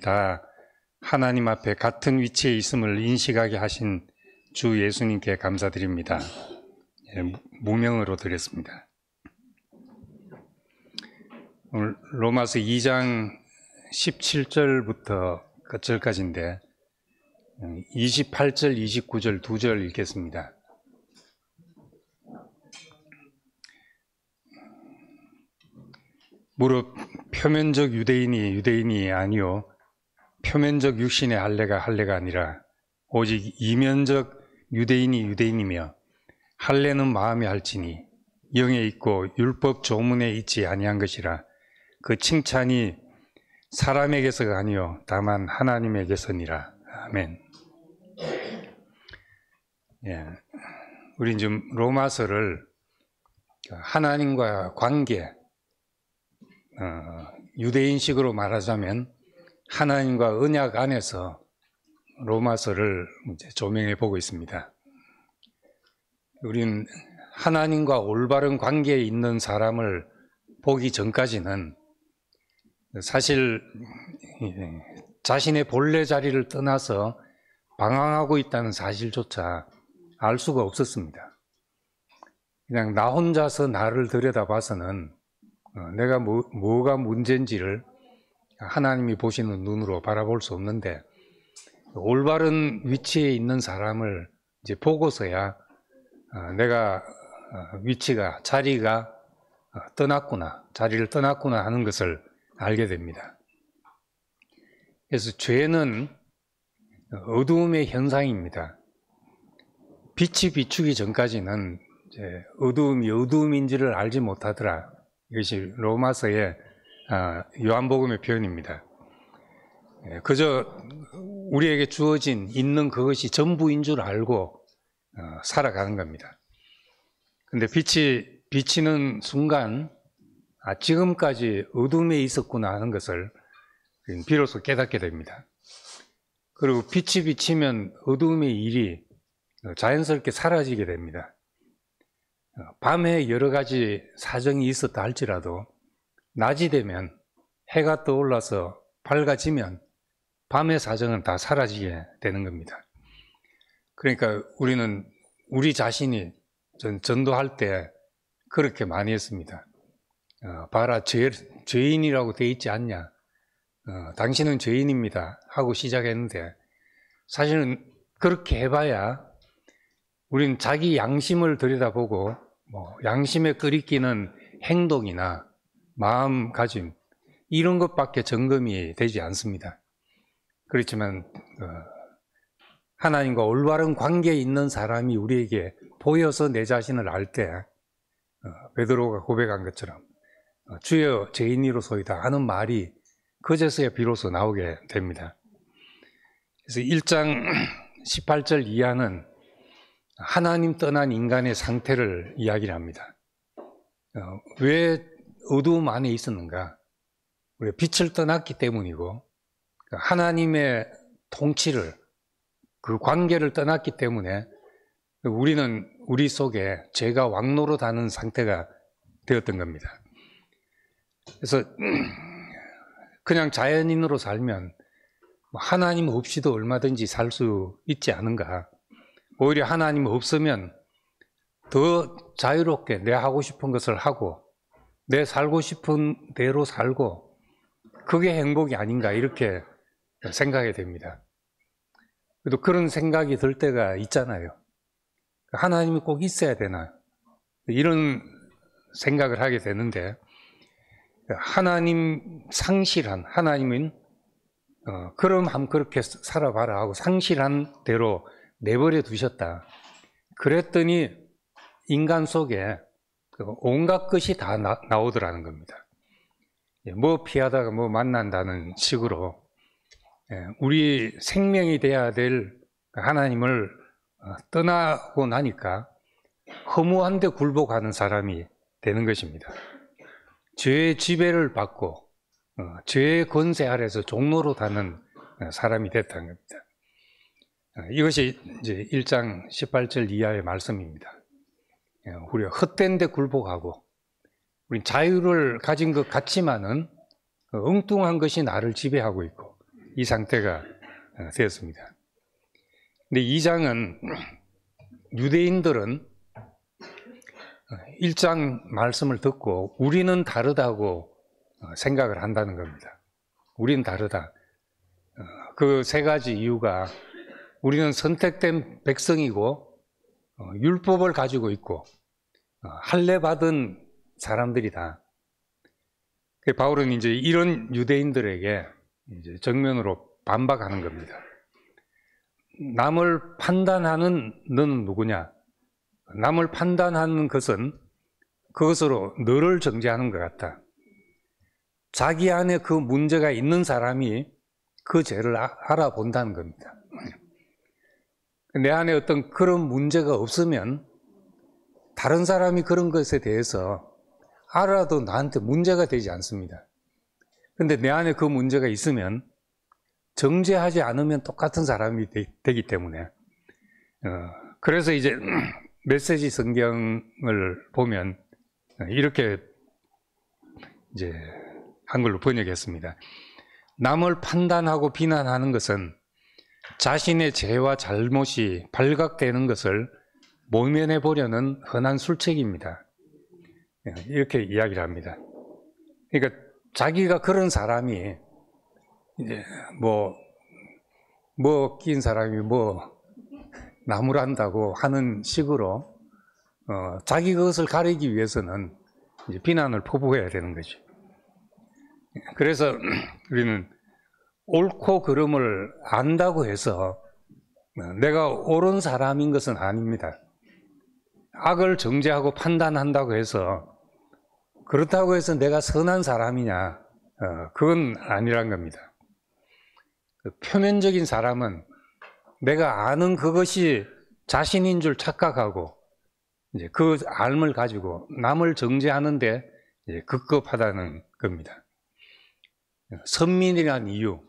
다 하나님 앞에 같은 위치에 있음을 인식하게 하신 주 예수님께 감사드립니다. 무명으로 드렸습니다. 오늘 로마서 2장 17절부터 끝절까지인데 28절, 29절 두 절 읽겠습니다. 무릇 표면적 유대인이 아니요 표면적 육신의 할례가 아니라 오직 이면적 유대인이며 할례는 마음에 할지니 영에 있고 율법 조문에 있지 아니한 것이라. 그 칭찬이 사람에게서가 아니요 다만 하나님에게서니라. 아멘. 우린 지금 로마서를 하나님과 관계, 유대인식으로 말하자면 하나님과 언약 안에서 로마서를 이제 조명해 보고 있습니다. 우린 하나님과 올바른 관계에 있는 사람을 보기 전까지는 사실 자신의 본래 자리를 떠나서 방황하고 있다는 사실조차 알 수가 없었습니다. 그냥 나 혼자서 나를 들여다봐서는 내가 뭐가 문제인지를 하나님이 보시는 눈으로 바라볼 수 없는데, 올바른 위치에 있는 사람을 이제 보고서야 내가 자리가 자리를 떠났구나 하는 것을 알게 됩니다. 그래서 죄는 어두움의 현상입니다. 빛이 비추기 전까지는 이제 어두움이 어두움인지를 알지 못하더라. 이것이 로마서의 요한복음의 표현입니다. 그저 우리에게 주어진 있는 그것이 전부인 줄 알고 살아가는 겁니다. 근데 빛이 비치는 순간 지금까지 어둠에 있었구나 하는 것을 비로소 깨닫게 됩니다. 그리고 빛이 비치면 어둠의 일이 자연스럽게 사라지게 됩니다. 밤에 여러 가지 사정이 있었다 할지라도 낮이 되면, 해가 떠올라서 밝아지면 밤의 사정은 다 사라지게 되는 겁니다. 그러니까 우리는 우리 자신이 전도할 때 그렇게 많이 했습니다. 봐라, 죄인이라고 되어 있지 않냐, 당신은 죄인입니다 하고 시작했는데, 사실은 그렇게 해봐야 우리는 자기 양심을 들여다보고 양심에 끄리끼는 행동이나 마음가짐, 이런 것밖에 점검이 되지 않습니다. 그렇지만 하나님과 올바른 관계에 있는 사람이 우리에게 보여서 내 자신을 알 때 베드로가 고백한 것처럼 주여 죄인이로소이다 하는 말이 그제서야 비로소 나오게 됩니다. 그래서 1장 18절 이하는 하나님 떠난 인간의 상태를 이야기를 합니다. 왜 어두움 안에 있었는가? 우리가 빛을 떠났기 때문이고, 하나님의 통치를, 그 관계를 떠났기 때문에 우리는 우리 속에 죄가 왕노릇하는 상태가 되었던 겁니다. 그래서 그냥 자연인으로 살면 하나님 없이도 얼마든지 살 수 있지 않은가? 오히려 하나님 없으면 더 자유롭게 내 하고 싶은 것을 하고 내 살고 싶은 대로 살고 그게 행복이 아닌가, 이렇게 생각이 됩니다. 그래도 그런 생각이 들 때가 있잖아요. 하나님이 꼭 있어야 되나, 이런 생각을 하게 되는데, 하나님은 그럼 한번 그렇게 살아봐라 하고 상실한 대로 내버려 두셨다. 그랬더니 인간 속에 온갖 것이 다 나오더라는 겁니다. 뭐 피하다가 뭐 만난다는 식으로 우리 생명이 돼야 될 하나님을 떠나고 나니까 허무한 데 굴복하는 사람이 되는 것입니다. 죄의 지배를 받고 죄의 권세 아래서 종로로 타는 사람이 됐다는 겁니다. 이것이 이제 1장 18절 이하의 말씀입니다. 우리가 헛된 데 굴복하고, 우리 자유를 가진 것 같지만은 엉뚱한 것이 나를 지배하고 있고, 이 상태가 되었습니다. 근데 2장은 유대인들은 1장 말씀을 듣고 우리는 다르다고 생각을 한다는 겁니다. 우리는 다르다. 그 세 가지 이유가 우리는 선택된 백성이고 율법을 가지고 있고 할례 받은 사람들이다. 바울은 이제 이런 유대인들에게 이제 정면으로 반박하는 겁니다. 남을 판단하는 너는 누구냐? 남을 판단하는 것은 그것으로 너를 정죄하는 것 같다. 자기 안에 그 문제가 있는 사람이 그 죄를 알아본다는 겁니다. 내 안에 어떤 그런 문제가 없으면 다른 사람이 그런 것에 대해서 알아도 나한테 문제가 되지 않습니다. 그런데 내 안에 그 문제가 있으면 정죄하지 않으면 똑같은 사람이 되기 때문에 그래서 이제 메시지 성경을 보면 이렇게 이제 한글로 번역했습니다. 남을 판단하고 비난하는 것은 자신의 죄와 잘못이 발각되는 것을 모면해 보려는 흔한 술책입니다. 이렇게 이야기를 합니다. 그러니까 자기가 그런 사람이 이제 낀 사람이 나무란다고 하는 식으로 자기 것을 가리기 위해서는 이제 비난을 포부해야 되는 거죠. 그래서 우리는 옳고 그름을 안다고 해서 내가 옳은 사람인 것은 아닙니다. 악을 정죄하고 판단한다고 해서 그렇다고 해서 내가 선한 사람이냐, 그건 아니란 겁니다. 표면적인 사람은 내가 아는 그것이 자신인 줄 착각하고 이제 그 알을 가지고 남을 정죄하는데 이제 급급하다는 겁니다. 선민이란 이유,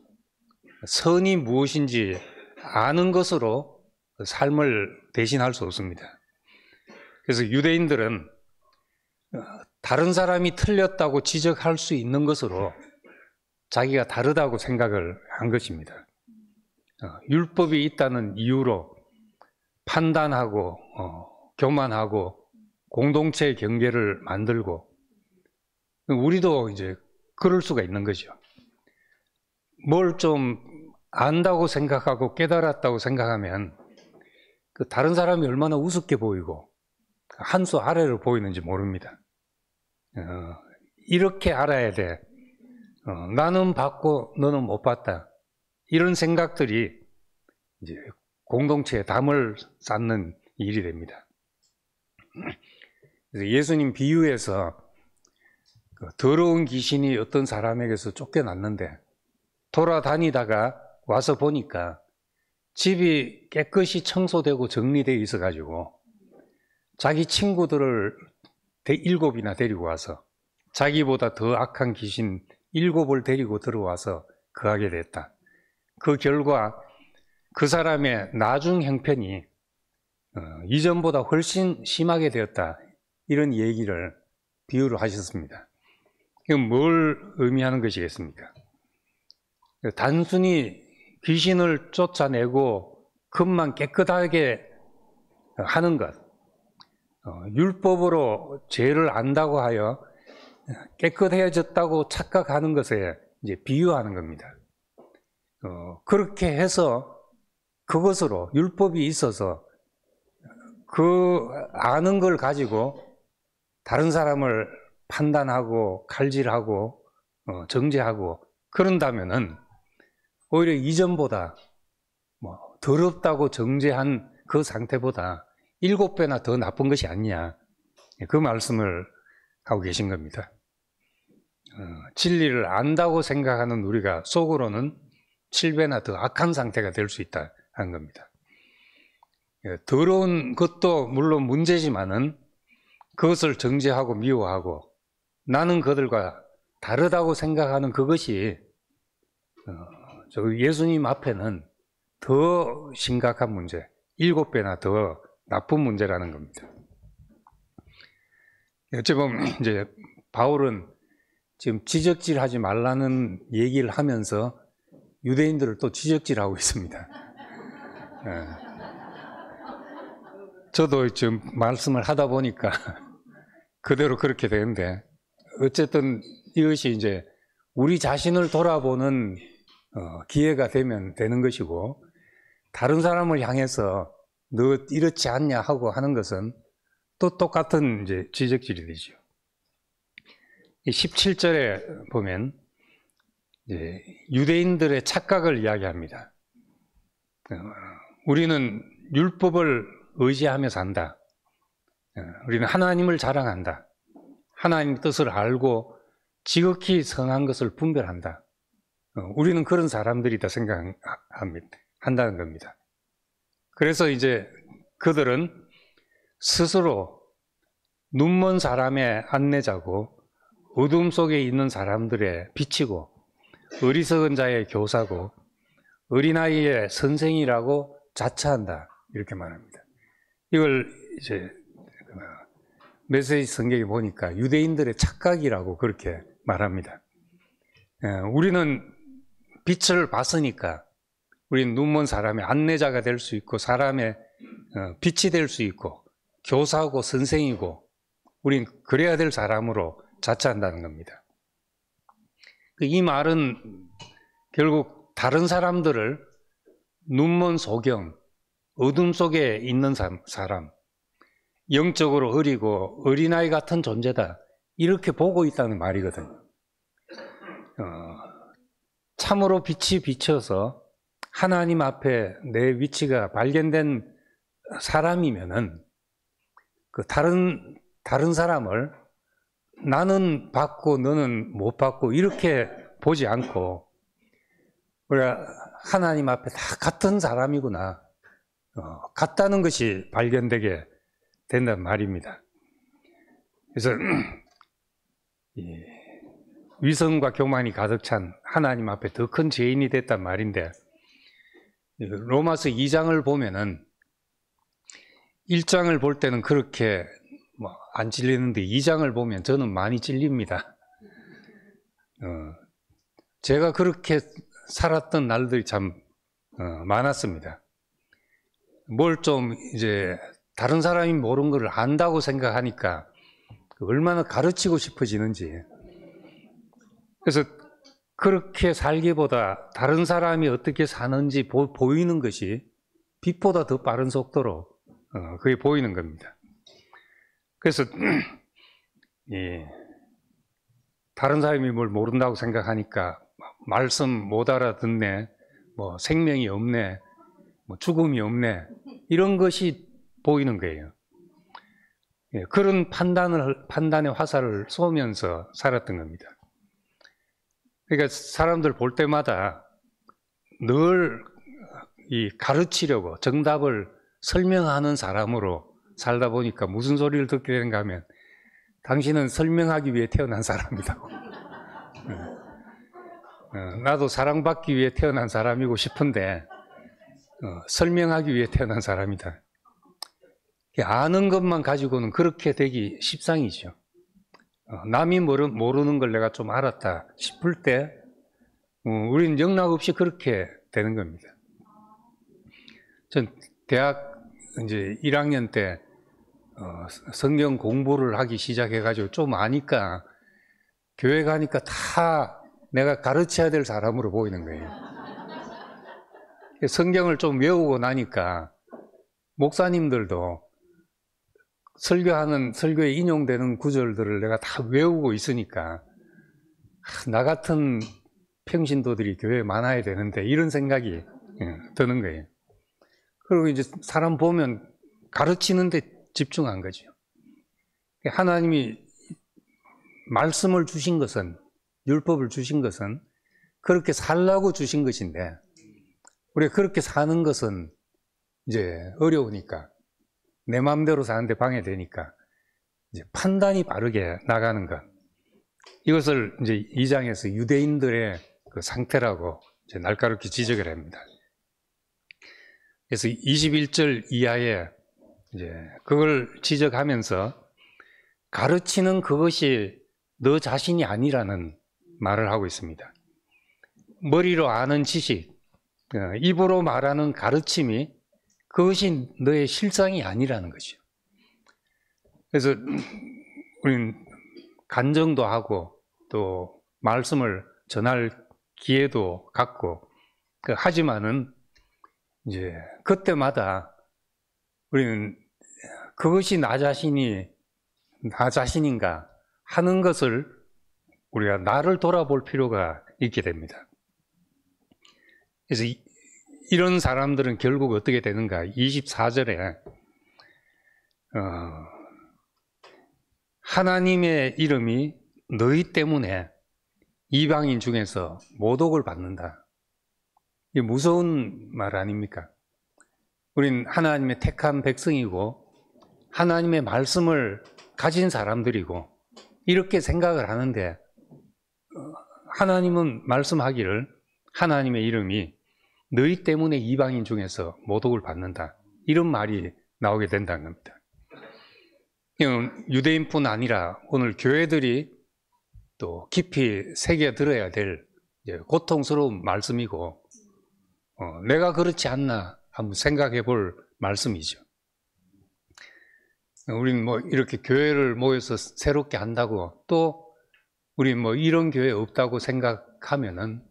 선이 무엇인지 아는 것으로 삶을 대신할 수 없습니다. 그래서 유대인들은 다른 사람이 틀렸다고 지적할 수 있는 것으로 자기가 다르다고 생각을 한 것입니다. 율법이 있다는 이유로 판단하고 교만하고 공동체의 경계를 만들고 우리도 이제 그럴 수가 있는 거죠. 뭘 좀 안다고 생각하고 깨달았다고 생각하면 그 다른 사람이 얼마나 우습게 보이고 한 수 아래로 보이는지 모릅니다. 이렇게 알아야 돼. 나는 받고 너는 못 받다. 이런 생각들이 이제 공동체에 담을 쌓는 일이 됩니다. 그래서 예수님 비유에서 더러운 귀신이 어떤 사람에게서 쫓겨났는데 돌아다니다가 와서 보니까 집이 깨끗이 청소되고 정리되어 있어가지고 자기 친구들을 7이나 데리고 와서 자기보다 더 악한 귀신 7을 데리고 들어와서 거하게 됐다. 그 결과 그 사람의 나중 형편이 이전보다 훨씬 심하게 되었다. 이런 얘기를 비유로 하셨습니다. 이건 뭘 의미하는 것이겠습니까? 단순히 귀신을 쫓아내고 급만 깨끗하게 하는 것, 율법으로 죄를 안다고 하여 깨끗해졌다고 착각하는 것에 이제 비유하는 겁니다. 그렇게 해서 그것으로 율법이 있어서 그 아는 걸 가지고 다른 사람을 판단하고 칼질하고 정죄하고 그런다면은 오히려 이전보다 더럽다고 정죄한 그 상태보다 7배나 더 나쁜 것이 아니냐, 그 말씀을 하고 계신 겁니다. 진리를 안다고 생각하는 우리가 속으로는 7배나 더 악한 상태가 될 수 있다 하는 겁니다. 더러운 것도 물론 문제지만은 그것을 정죄하고 미워하고 나는 그들과 다르다고 생각하는 그것이 예수님 앞에는 더 심각한 문제, 7배나 더 나쁜 문제라는 겁니다. 어찌 보면 이제 바울은 지금 지적질하지 말라는 얘기를 하면서 유대인들을 또 지적질하고 있습니다. 예. 저도 지금 말씀을 하다 보니까 그대로 그렇게 되는데, 어쨌든 이것이 이제 우리 자신을 돌아보는 기회가 되면 되는 것이고, 다른 사람을 향해서 너 이렇지 않냐 하고 하는 것은 또 똑같은 이제 지적질이 되죠. 17절에 보면 이제 유대인들의 착각을 이야기합니다. 우리는 율법을 의지하며 산다. 우리는 하나님을 자랑한다. 하나님의 뜻을 알고 지극히 선한 것을 분별한다. 우리는 그런 사람들이다 생각한다는 겁니다. 그래서 이제 그들은 스스로 눈먼 사람의 안내자고 어둠 속에 있는 사람들의 빛이고 어리석은 자의 교사고 어린아이의 선생이라고 자처한다, 이렇게 말합니다. 이걸 이제 메시지 성경에 보니까 유대인들의 착각이라고 그렇게 말합니다. 우리는 빛을 봤으니까 우리는 눈먼 사람의 안내자가 될 수 있고 사람의 빛이 될 수 있고 교사고 선생이고 우린 그래야 될 사람으로 자처한다는 겁니다. 이 말은 결국 다른 사람들을 눈먼 소경, 어둠 속에 있는 사람, 영적으로 어리고 어린아이 같은 존재다, 이렇게 보고 있다는 말이거든요. 참으로 빛이 비쳐서 하나님 앞에 내 위치가 발견된 사람이면은 그 다른 사람을 나는 받고 너는 못 받고 이렇게 보지 않고 우리가 하나님 앞에 다 같은 사람이구나, 같다는 것이 발견되게 된단 말입니다. 그래서 위선과 교만이 가득 찬 하나님 앞에 더 큰 죄인이 됐단 말인데, 로마서 2장을 보면은 1장을 볼 때는 그렇게 안 찔리는데 2장을 보면 저는 많이 찔립니다. 제가 그렇게 살았던 날들이 참 많았습니다. 뭘 좀 이제 다른 사람이 모르는 걸 안다고 생각하니까 얼마나 가르치고 싶어지는지. 그래서 그렇게 살기보다 다른 사람이 어떻게 사는지 보이는 것이 빛보다 더 빠른 속도로 그게 보이는 겁니다. 그래서 다른 사람이 뭘 모른다고 생각하니까 말씀 못 알아듣네, 생명이 없네, 죽음이 없네, 이런 것이 보이는 거예요. 그런 판단의 화살을 쏘면서 살았던 겁니다. 그러니까 사람들 볼 때마다 늘 가르치려고 정답을 설명하는 사람으로 살다 보니까 무슨 소리를 듣게 되는가 하면 당신은 설명하기 위해 태어난 사람이라고. 나도 사랑받기 위해 태어난 사람이고 싶은데 설명하기 위해 태어난 사람이다. 아는 것만 가지고는 그렇게 되기 십상이죠. 남이 모르는 걸 내가 좀 알았다 싶을 때 우리는 영락없이 그렇게 되는 겁니다. 전 대학 이제 1학년 때 성경 공부를 하기 시작해가지고 좀 아니까 교회 가니까 다 내가 가르쳐야 될 사람으로 보이는 거예요. 성경을 좀 외우고 나니까 목사님들도 설교에 인용되는 구절들을 내가 다 외우고 있으니까 나 같은 평신도들이 교회에 많아야 되는데 이런 생각이 드는 거예요. 그리고 이제 사람 보면 가르치는 데 집중한 거죠. 하나님이 말씀을 주신 것은, 율법을 주신 것은 그렇게 살라고 주신 것인데 우리가 그렇게 사는 것은 이제 어려우니까, 내 마음대로 사는데 방해되니까 이제 판단이 빠르게 나가는 것, 이것을 이제 2장에서 유대인들의 그 상태라고 이제 날카롭게 지적을 합니다. 그래서 21절 이하에 이제 그걸 지적하면서 가르치는 그것이 너 자신이 아니라는 말을 하고 있습니다. 머리로 아는 지식, 입으로 말하는 가르침이 그것이 너의 실상이 아니라는 거죠. 그래서 우리는 간증도 하고 또 말씀을 전할 기회도 갖고 하지만은 이제 그때마다 우리는 그것이 나 자신인가 하는 것을 우리가 나를 돌아볼 필요가 있게 됩니다. 그래서 이런 사람들은 결국 어떻게 되는가? 24절에 하나님의 이름이 너희 때문에 이방인 중에서 모독을 받는다. 이게 무서운 말 아닙니까? 우린 하나님의 택한 백성이고 하나님의 말씀을 가진 사람들이고 이렇게 생각을 하는데 하나님은 말씀하기를 하나님의 이름이 너희 때문에 이방인 중에서 모독을 받는다. 이런 말이 나오게 된다는 겁니다. 이건 유대인뿐 아니라 오늘 교회들이 또 깊이 새겨들어야 될 고통스러운 말씀이고 내가 그렇지 않나 한번 생각해 볼 말씀이죠. 우리는 뭐 이렇게 교회를 모여서 새롭게 한다고 또 우리 뭐 이런 교회 없다고 생각하면은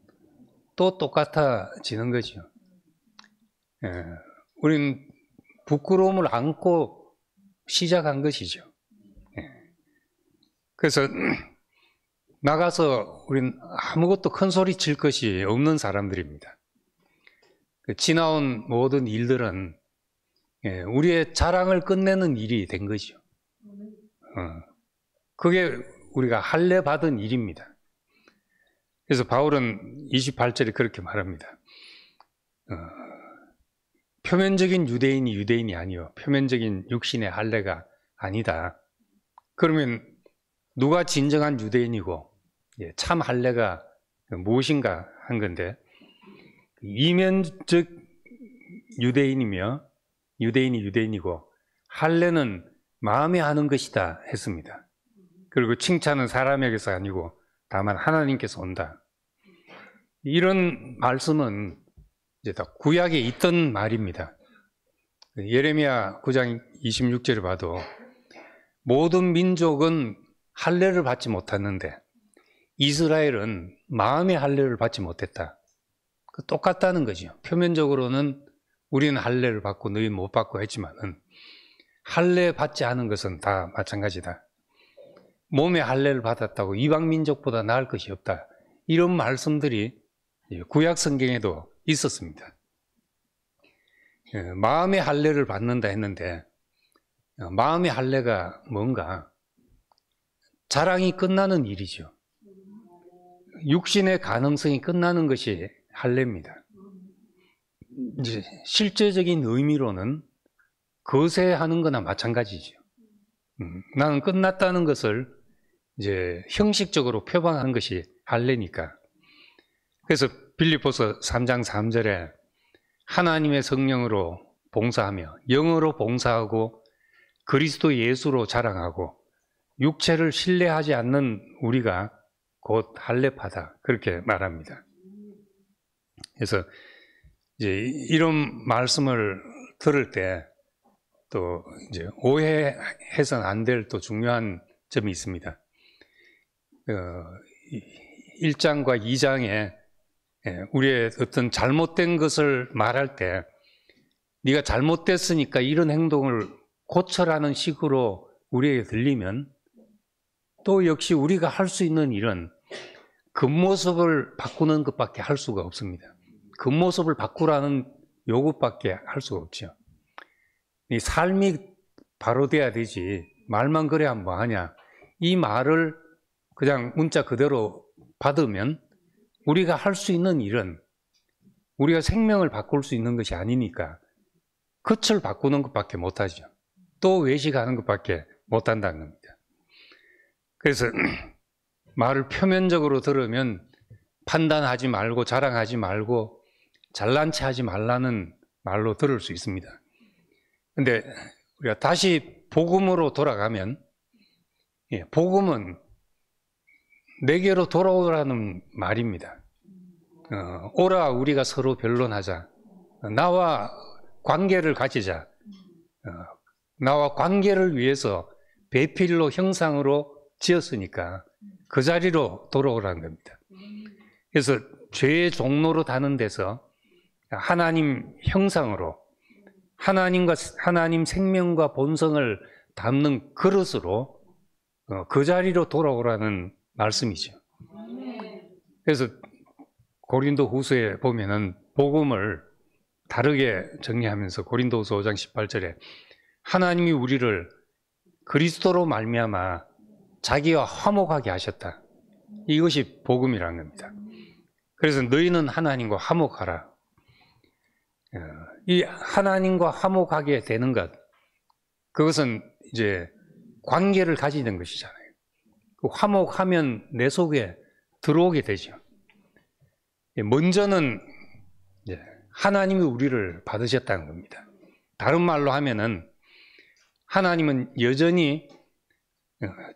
또 똑같아지는 거죠. 우리는 부끄러움을 안고 시작한 것이죠. 그래서 나가서 우리는 아무것도 큰 소리 칠 것이 없는 사람들입니다. 지나온 모든 일들은 우리의 자랑을 끝내는 일이 된 거죠. 그게 우리가 할례 받은 일입니다. 그래서 바울은 28절에 그렇게 말합니다. 표면적인 유대인이 유대인이 아니요 표면적인 육신의 할례가 아니다. 그러면 누가 진정한 유대인이고 참 할례가 무엇인가 한 건데 이면적 유대인이며 유대인이 유대인이고 할례는 마음에 하는 것이다 했습니다. 그리고 칭찬은 사람에게서 아니고 다만 하나님께서 온다. 이런 말씀은 이제 다 구약에 있던 말입니다. 예레미야 9장 26절을 봐도 모든 민족은 할례를 받지 못했는데 이스라엘은 마음의 할례를 받지 못했다. 똑같다는 거죠. 표면적으로는 우리는 할례를 받고 너희는 못 받고 했지만은 할례 받지 않은 것은 다 마찬가지다. 몸의 할례를 받았다고 이방 민족보다 나을 것이 없다. 이런 말씀들이 구약 성경에도 있었습니다. 마음의 할례를 받는다 했는데 마음의 할례가 뭔가 자랑이 끝나는 일이죠. 육신의 가능성이 끝나는 것이 할례입니다. 이제 실제적인 의미로는 거세하는 거나 마찬가지죠. 나는 끝났다는 것을 이제 형식적으로 표방하는 것이 할례니까. 그래서 빌립보서 3장 3절에 하나님의 성령으로 봉사하며 영으로 봉사하고 그리스도 예수로 자랑하고 육체를 신뢰하지 않는 우리가 곧 할례파다 그렇게 말합니다. 그래서 이제 이런 말씀을 들을 때 또 이제 오해해서는 안 될 또 중요한 점이 있습니다. 1장과 2장에 우리의 어떤 잘못된 것을 말할 때 네가 잘못됐으니까 이런 행동을 고쳐라는 식으로 우리에게 들리면 또 역시 우리가 할 수 있는 일은 겉모습을 바꾸는 것밖에 할 수가 없습니다. 겉모습을 바꾸라는 요구밖에 할 수가 없죠. 이 삶이 바로 돼야 되지 말만 그래야 뭐하냐. 이 말을 그냥 문자 그대로 받으면 우리가 할 수 있는 일은 우리가 생명을 바꿀 수 있는 것이 아니니까 겉을 바꾸는 것밖에 못하죠. 또 외식하는 것밖에 못한다는 겁니다. 그래서 말을 표면적으로 들으면 판단하지 말고 자랑하지 말고 잘난 체 하지 말라는 말로 들을 수 있습니다. 근데 우리가 다시 복음으로 돌아가면 복음은 내게로 돌아오라는 말입니다. 오라 우리가 서로 변론하자. 나와 관계를 가지자. 나와 관계를 위해서 배필로 형상으로 지었으니까 그 자리로 돌아오라는 겁니다. 그래서 죄의 종로로 다는 데서 하나님 형상으로 하나님 생명과 본성을 담는 그릇으로 그 자리로 돌아오라는 말씀이죠. 그래서 고린도 후서에 보면은 복음을 다르게 정리하면서 고린도후서 5장 18절에 하나님이 우리를 그리스도로 말미암아 자기와 화목하게 하셨다. 이것이 복음이라는 겁니다. 그래서 너희는 하나님과 화목하라. 이 하나님과 화목하게 되는 것, 그것은 이제 관계를 가지는 것이잖아요. 그 화목하면 내 속에 들어오게 되죠. 먼저는 이제 하나님이 우리를 받으셨다는 겁니다. 다른 말로 하면은 하나님은 여전히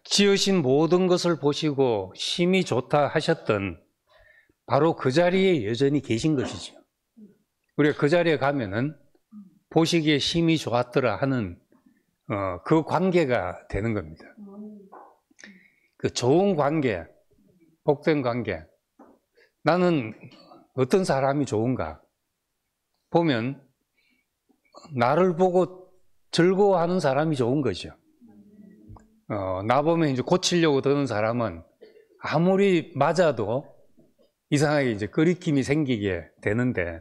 지으신 모든 것을 보시고 심히 좋다 하셨던 바로 그 자리에 여전히 계신 것이죠. 우리가 그 자리에 가면은 보시기에 심히 좋았더라 하는 그 관계가 되는 겁니다. 그 좋은 관계, 복된 관계. 나는 어떤 사람이 좋은가? 보면 나를 보고 즐거워하는 사람이 좋은 거죠. 나 보면 이제 고치려고 드는 사람은 아무리 맞아도 이상하게 이제 끄리낌이 생기게 되는데,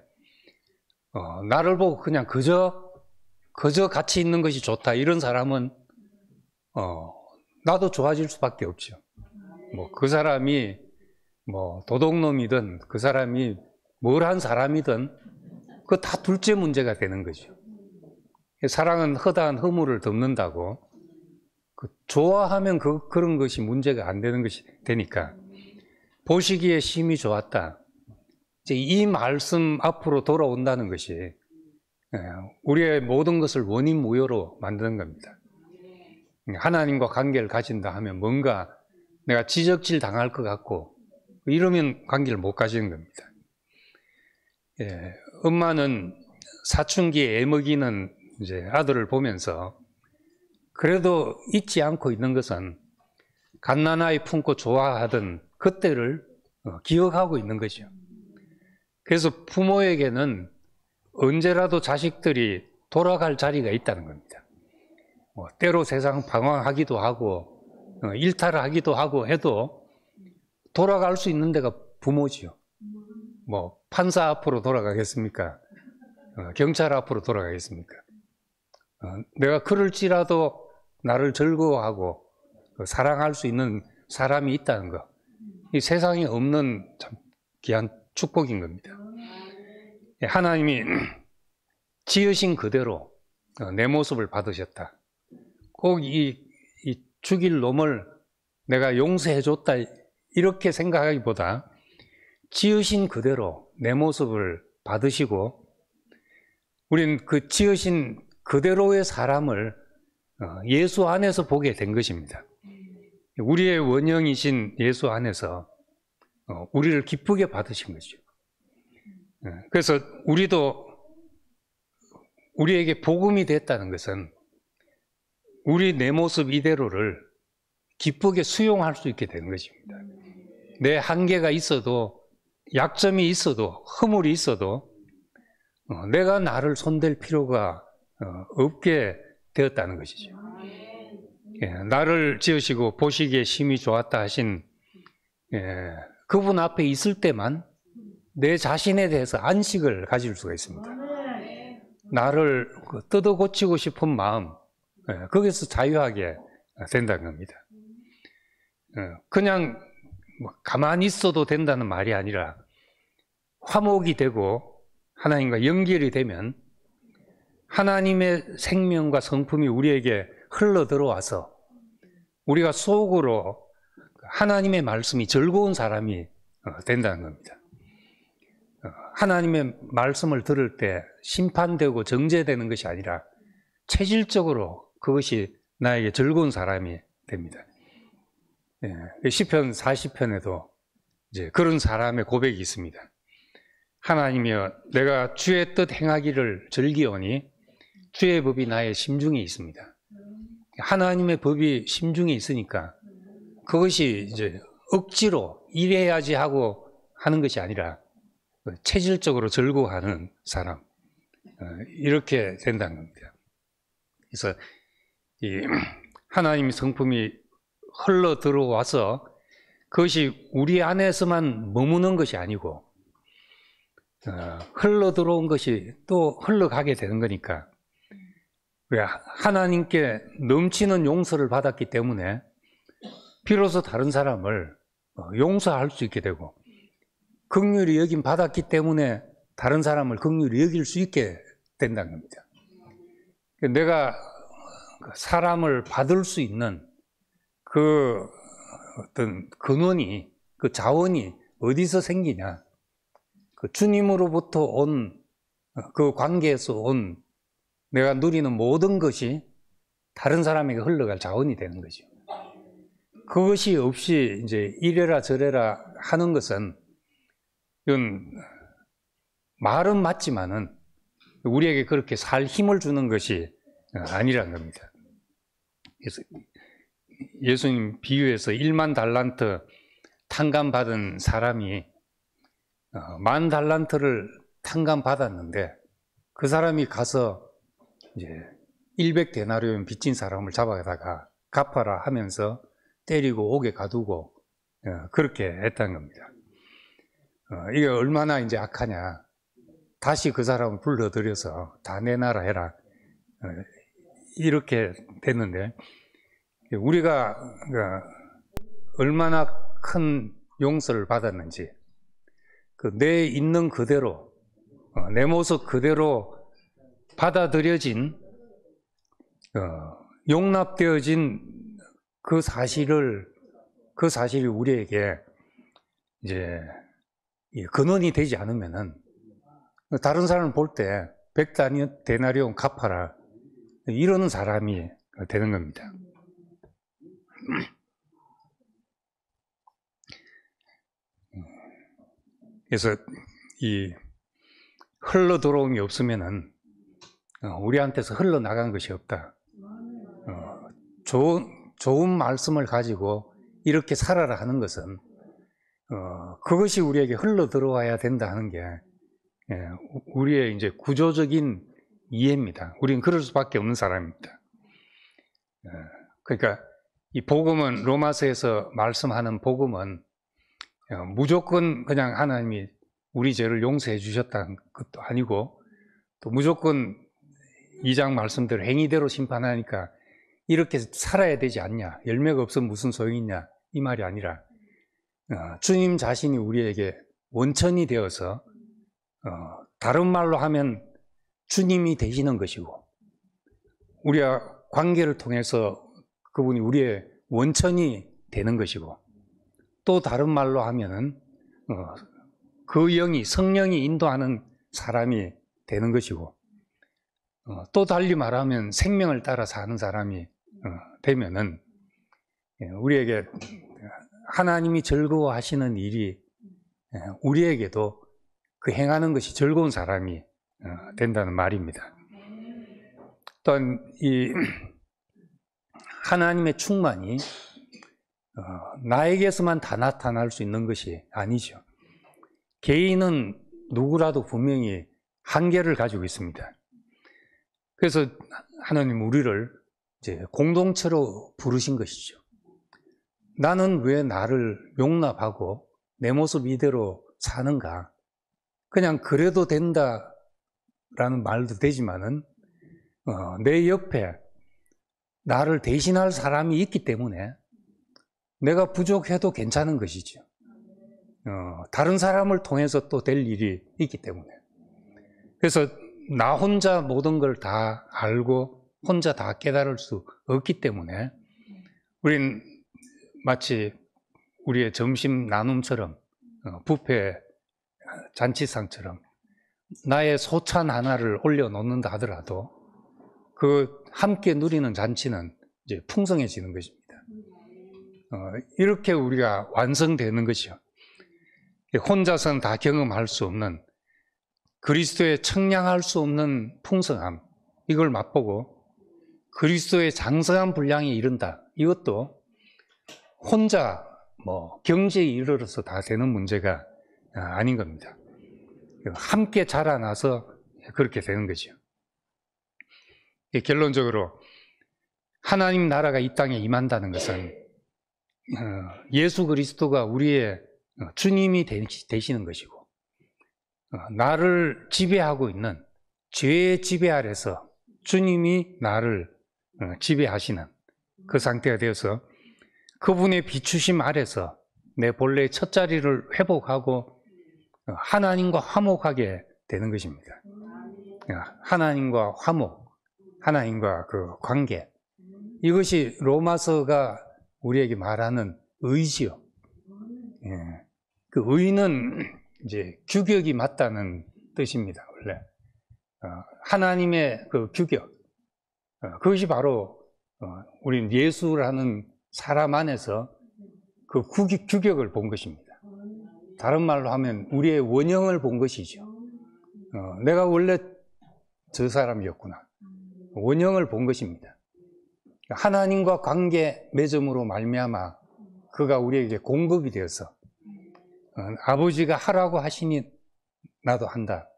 나를 보고 그냥 그저 같이 있는 것이 좋다 이런 사람은 나도 좋아질 수밖에 없죠. 뭐 그 사람이 뭐 도둑놈이든 그 사람이 뭘 한 사람이든 그 다 둘째 문제가 되는 거죠. 사랑은 허다한 허물을 덮는다고 좋아하면 그런 것이 문제가 안 되는 것이 되니까 보시기에 심히 좋았다. 이제 이 말씀 앞으로 돌아온다는 것이 우리의 모든 것을 원인 무효로 만드는 겁니다. 하나님과 관계를 가진다 하면 뭔가 내가 지적질 당할 것 같고 이러면 관계를 못 가지는 겁니다. 엄마는 사춘기에 애먹이는 이제 아들을 보면서 그래도 잊지 않고 있는 것은 갓난아이 품고 좋아하던 그때를 기억하고 있는 거죠. 그래서 부모에게는 언제라도 자식들이 돌아갈 자리가 있다는 겁니다. 때로 세상 방황하기도 하고 일탈하기도 하고 해도 돌아갈 수 있는 데가 부모지요. 뭐 판사 앞으로 돌아가겠습니까? 경찰 앞으로 돌아가겠습니까? 내가 그럴지라도 나를 즐거워하고 사랑할 수 있는 사람이 있다는 것, 이 세상에 없는 참 귀한 축복인 겁니다. 하나님이 지으신 그대로 내 모습을 받으셨다. 꼭 이 죽일 놈을 내가 용서해 줬다 이렇게 생각하기보다 지으신 그대로 내 모습을 받으시고 우리는 그 지으신 그대로의 사람을 예수 안에서 보게 된 것입니다. 우리의 원형이신 예수 안에서 우리를 기쁘게 받으신 거죠. 그래서 우리에게 복음이 됐다는 것은 우리 내 모습 이대로를 기쁘게 수용할 수 있게 되는 것입니다. 내 한계가 있어도 약점이 있어도 허물이 있어도 내가 나를 손댈 필요가 없게 되었다는 것이죠. 나를 지으시고 보시기에 심히 좋았다 하신 그분 앞에 있을 때만 내 자신에 대해서 안식을 가질 수가 있습니다. 나를 뜯어 고치고 싶은 마음, 거기서 자유하게 된다는 겁니다. 그냥 가만히 있어도 된다는 말이 아니라 화목이 되고 하나님과 연결이 되면 하나님의 생명과 성품이 우리에게 흘러 들어와서 우리가 속으로 하나님의 말씀이 즐거운 사람이 된다는 겁니다. 하나님의 말씀을 들을 때 심판되고 정죄되는 것이 아니라 체질적으로 그것이 나에게 즐거운 사람이 됩니다. 시편 40편에도 이제 그런 사람의 고백이 있습니다. 하나님이여 내가 주의 뜻 행하기를 즐기오니 주의 법이 나의 심중에 있습니다. 하나님의 법이 심중에 있으니까 그것이 이제 억지로 이래야지 하고 하는 것이 아니라 체질적으로 즐거워하는 사람, 이렇게 된다는 겁니다. 그래서 이 하나님의 성품이 흘러 들어와서 그것이 우리 안에서만 머무는 것이 아니고 흘러 들어온 것이 또 흘러가게 되는 거니까, 하나님께 넘치는 용서를 받았기 때문에 비로소 다른 사람을 용서할 수 있게 되고, 긍휼히 여김 받았기 때문에 다른 사람을 긍휼히 여길 수 있게 된다는 겁니다. 내가 사람을 받을 수 있는 그 어떤 근원이, 그 자원이 어디서 생기냐? 그 주님으로부터 온 그 관계에서 온 내가 누리는 모든 것이 다른 사람에게 흘러갈 자원이 되는 거죠. 그것이 없이 이제 이래라 저래라 하는 것은, 이건 말은 맞지만은 우리에게 그렇게 살 힘을 주는 것이 아니라는 겁니다. 그래서 예수님 비유에서 1만 달란트 탕감받은 사람이 1만 달란트를 탕감받았는데, 그 사람이 가서 이제 100데나리온 빚진 사람을 잡아다가 갚아라 하면서 때리고 옥에 가두고 그렇게 했다는 겁니다. 이게 얼마나 이제 악하냐. 다시 그 사람을 불러들여서 다 내놔라 해라. 이렇게 됐는데, 우리가 얼마나 큰 용서를 받았는지, 내 있는 그대로, 내 모습 그대로 받아들여진, 용납되어진 그 사실이 우리에게 이제 근원이 되지 않으면은, 다른 사람을 볼 때 100데나리온 갚아라 이러는 사람이 되는 겁니다. 그래서 이 흘러 들어온 게 없으면은 우리한테서 흘러나간 것이 없다. 좋은 말씀을 가지고 이렇게 살아라 하는 것은 그것이 우리에게 흘러 들어와야 된다 하는 게 우리의 이제 구조적인 이해입니다. 우리는 그럴 수밖에 없는 사람입니다. 그러니까 이 복음은, 로마서에서 말씀하는 복음은 무조건 그냥 하나님이 우리 죄를 용서해 주셨다는 것도 아니고, 또 무조건 2장 말씀대로 행위대로 심판하니까 이렇게 살아야 되지 않냐, 열매가 없으면 무슨 소용이 있냐, 이 말이 아니라 주님 자신이 우리에게 원천이 되어서, 다른 말로 하면 주님이 되시는 것이고, 우리와 관계를 통해서 그분이 우리의 원천이 되는 것이고, 또 다른 말로 하면은 그 영이, 성령이 인도하는 사람이 되는 것이고, 또 달리 말하면 생명을 따라 사는 사람이 되면은 우리에게 하나님이 즐거워하시는 일이 우리에게도 그 행하는 것이 즐거운 사람이 된다는 말입니다. 또한 이 하나님의 충만이 나에게서만 다 나타날 수 있는 것이 아니죠. 개인은 누구라도 분명히 한계를 가지고 있습니다. 그래서 하나님 우리를 이제 공동체로 부르신 것이죠. 나는 왜 나를 용납하고 내 모습 이대로 사는가? 그냥 그래도 된다라는 말도 되지만은 내 옆에 나를 대신할 사람이 있기 때문에 내가 부족해도 괜찮은 것이죠. 다른 사람을 통해서 또 될 일이 있기 때문에. 그래서 나 혼자 모든 걸 다 알고 혼자 다 깨달을 수 없기 때문에 우린 마치 우리의 점심 나눔처럼, 뷔페 잔치상처럼 나의 소찬 하나를 올려놓는다 하더라도 그 함께 누리는 잔치는 이제 풍성해지는 것입니다. 이렇게 우리가 완성되는 것이죠. 혼자서는 다 경험할 수 없는 그리스도의 청량할 수 없는 풍성함, 이걸 맛보고 그리스도의 장성한 분량에 이른다. 이것도 혼자 경제에 이르러서 다 되는 문제가 아닌 겁니다. 함께 자라나서 그렇게 되는 거죠. 결론적으로 하나님 나라가 이 땅에 임한다는 것은 예수 그리스도가 우리의 주님이 되시는 것이고, 나를 지배하고 있는 죄의 지배 아래서 주님이 나를 지배하시는 그 상태가 되어서 그분의 비추심 아래서 내 본래의 첫 자리를 회복하고 하나님과 화목하게 되는 것입니다. 하나님과 화목, 하나님과 그 관계, 이것이 로마서가 우리에게 말하는 의지요. 그 의는 이제 규격이 맞다는 뜻입니다. 원래 하나님의 그 규격, 그것이 바로 우리는 예수라는 사람 안에서 그 규격을 본 것입니다. 다른 말로 하면 우리의 원형을 본 것이죠. 내가 원래 저 사람이었구나. 원형을 본 것입니다. 하나님과 관계 맺음으로 말미암아 그가 우리에게 공급이 되어서 아버지가 하라고 하시니 나도 한다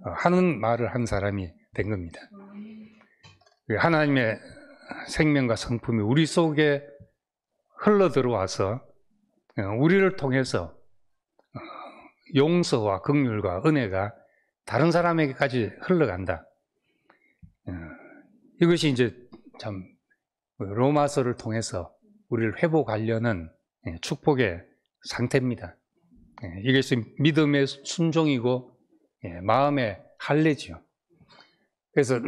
하는 말을 한 사람이 된 겁니다. 하나님의 생명과 성품이 우리 속에 흘러 들어와서 우리를 통해서 용서와 긍휼과 은혜가 다른 사람에게까지 흘러간다. 이것이 이제 참 로마서를 통해서 우리를 회복하려는 축복의 상태입니다. 이것이 믿음의 순종이고 마음의 할례지요. 그래서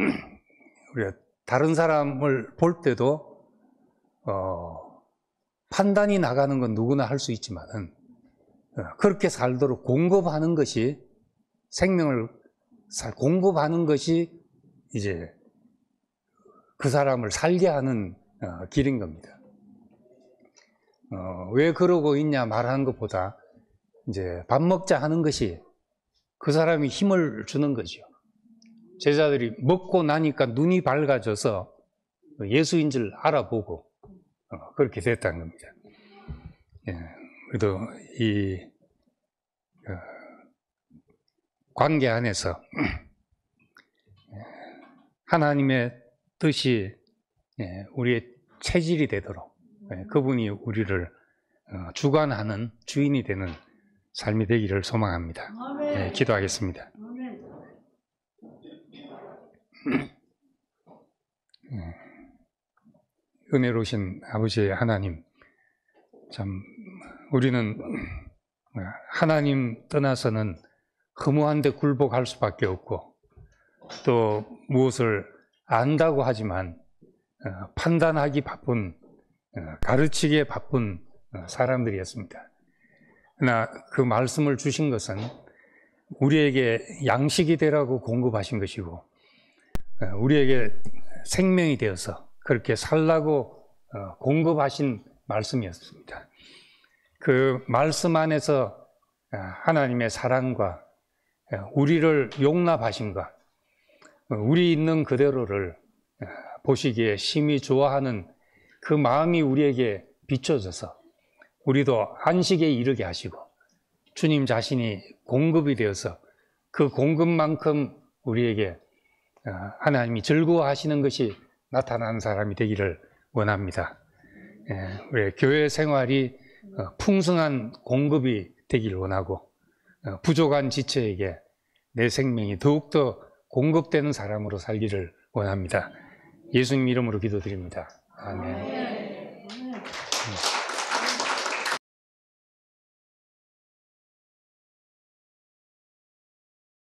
우리가 다른 사람을 볼 때도 판단이 나가는 건 누구나 할 수 있지만은 그렇게 살도록 공급하는 것이 생명을 공급하는 것이 이제 그 사람을 살게 하는 길인 겁니다. 왜 그러고 있냐 말하는 것보다 이제 밥 먹자 하는 것이 그 사람이 힘을 주는 거죠. 제자들이 먹고 나니까 눈이 밝아져서 예수인 줄 알아보고 그렇게 됐다는 겁니다. 그래도 이 관계 안에서 하나님의 뜻이 우리의 체질이 되도록 그분이 우리를 주관하는 주인이 되는 삶이 되기를 소망합니다. 기도하겠습니다. 은혜로우신 아버지 하나님, 참 우리는 하나님 떠나서는 허무한 데 굴복할 수밖에 없고 또 무엇을 안다고 하지만 판단하기 바쁜, 가르치기에 바쁜 사람들이었습니다. 그러나 그 말씀을 주신 것은 우리에게 양식이 되라고 공급하신 것이고 우리에게 생명이 되어서 그렇게 살라고 공급하신 말씀이었습니다. 그 말씀 안에서 하나님의 사랑과 우리를 용납하심과 우리 있는 그대로를 보시기에 심히 좋아하는 그 마음이 우리에게 비춰져서 우리도 안식에 이르게 하시고 주님 자신이 공급이 되어서 그 공급만큼 우리에게 하나님이 즐거워하시는 것이 나타나는 사람이 되기를 원합니다. 우리 교회 생활이 풍성한 공급이 되기를 원하고 부족한 지체에게 내 생명이 더욱더 공급되는 사람으로 살기를 원합니다. 예수님 이름으로 기도드립니다. 아멘.